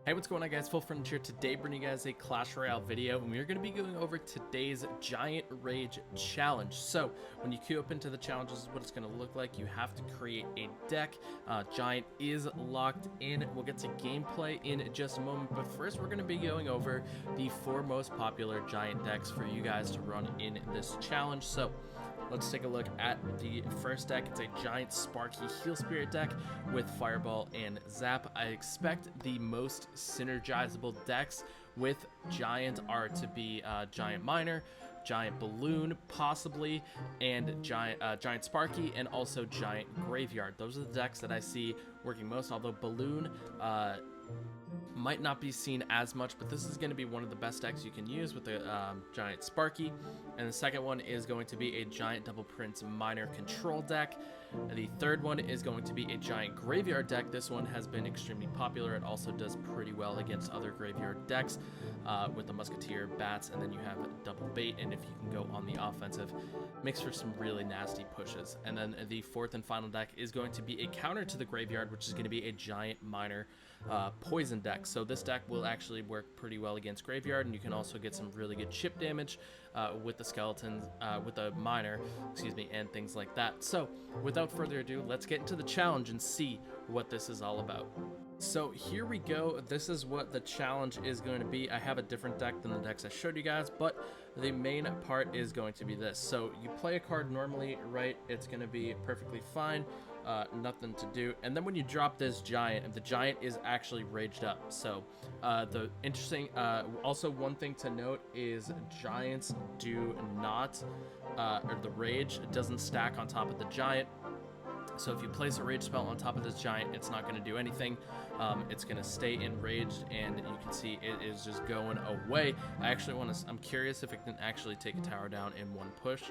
Hey, what's going on, guys? FullFrontage here. Today bringing you guys a Clash Royale video, and we're going to be going over today's Giant Rage Challenge. So when you queue up into the challenge, this is what it's going to look like. You have to create a deck. Giant is locked in. We'll get to gameplay in just a moment, but first we're going to be going over the 4 most popular Giant decks for you guys to run in this challenge. So let's take a look at the first deck. It's a Giant Sparky Heal Spirit deck with Fireball and Zap. I expect the most synergizable decks with Giant are to be Giant Miner, Giant Balloon, possibly, and Giant Sparky, and also Giant Graveyard. Those are the decks that I see working most, although Balloon might not be seen as much, but this is going to be one of the best decks you can use with the Giant Sparky. And the second one is going to be a Giant Double Prince Miner control deck. The third one is going to be a Giant Graveyard deck. This one has been extremely popular. It also does pretty well against other graveyard decks with the Musketeer, Bats, and then you have Double Bait, and if you can go on the offensive, makes for some really nasty pushes. And then the fourth and final deck is going to be a counter to the Graveyard, which is going to be a Giant Miner Poison deck. So this deck will actually work pretty well against Graveyard, and you can also get some really good chip damage with the skeletons, with the Miner, excuse me, and things like that. So without further ado, let's get into the challenge and see what this is all about. So here we go. This is what the challenge is going to be. I have a different deck than the decks I showed you guys, but the main part is going to be this. So you play a card normally, right? It's going to be perfectly fine. Nothing to do. And then when you drop this Giant, the Giant is actually raged up. So the interesting, also one thing to note is Giants do not, or the Rage doesn't stack on top of the Giant. So if you place a Rage spell on top of this Giant, it's not going to do anything. It's going to stay enraged, and you can see it is just going away. I'm curious if it can actually take a tower down in one push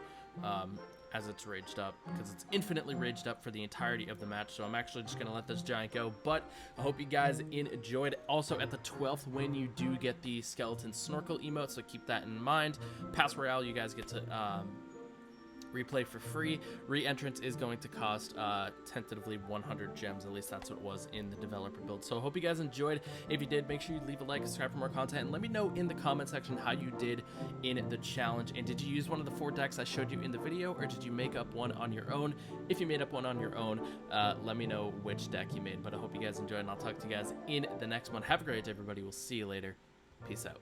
as it's raged up, because it's infinitely raged up for the entirety of the match. So I'm actually just going to let this Giant go, but I hope you guys enjoyed. Also, at the 12th win, you do get the Skeleton Snorkel emote, so keep that in mind. Pass Royale, you guys get to replay for free. Re-entrance is going to cost tentatively 100 gems. At least that's what it was in the developer build. So I hope you guys enjoyed. If you did, make sure you leave a like, subscribe for more content, and let me know in the comment section how you did in the challenge. And did you use one of the 4 decks I showed you in the video, or did you make up one on your own? If you made up one on your own, let me know which deck you made. But I hope you guys enjoyed, and I'll talk to you guys in the next one. Have a great day, everybody. We'll see you later. Peace out.